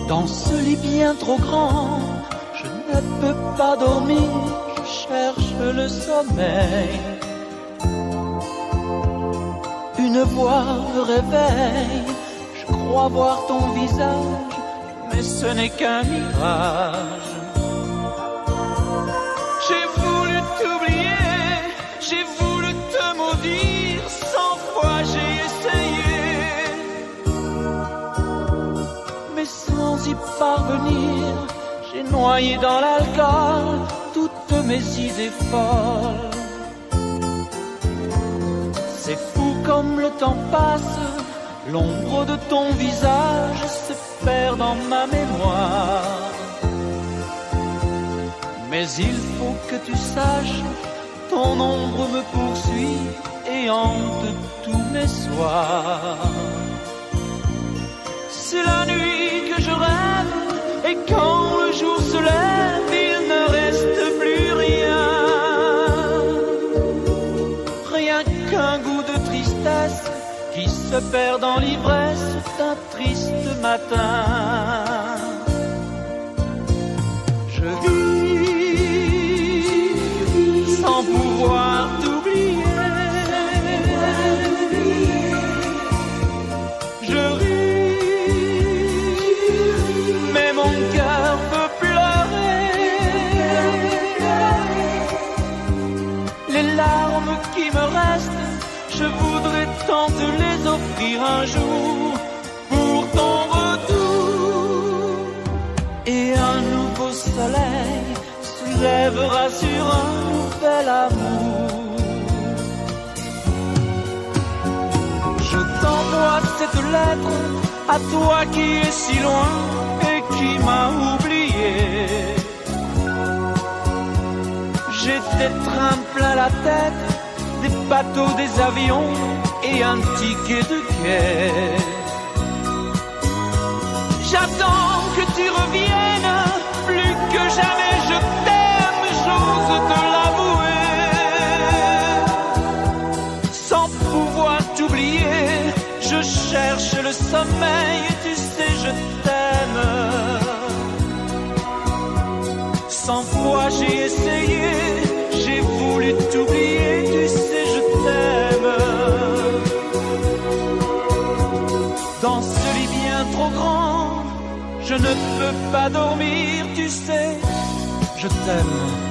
Dans ce lit bien trop grand, je ne peux pas dormir, je cherche le sommeil. Une voix me réveille, je crois voir ton visage, mais ce n'est qu'un mirage. J'ai voulu t'oublier, j'ai voulu te maudire, 100 fois j'ai essayé, mais sans y parvenir, j'ai noyé dans l'alcool toutes mes idées folles. C'est fou comme le temps passe, l'ombre de ton visage se perd dans ma mémoire. Mais il faut que tu saches, ton ombre me poursuit et hante tous mes soirs. C'est la nuit que je rêve, et quand le jour se lève, il ne reste plus rien. Rien qu'un goût de tristesse qui se perd dans l'ivresse d'un triste matin. Je vis sans pouvoir t'oublier. Je ris, mais mon cœur peut pleurer. Les larmes qui me restent, je voudrais tant te les offrir un jour pour ton retour. Et un nouveau soleil se lèvera sur un nouvel amour. Je t'envoie cette lettre à toi qui es si loin et qui m'a oublié. J'ai des trains plein la tête, des bateaux, des avions et un ticket de quai. J'attends que tu reviennes, plus que jamais je t'aime, j'ose te l'avouer. Sans pouvoir t'oublier, je cherche le sommeil, tu sais je t'aime. 100 fois j'ai essayé, j'ai voulu t'oublier, tu sais je t'aime. Dans ce lit bien trop grand, je ne peux pas dormir, tu sais, je t'aime.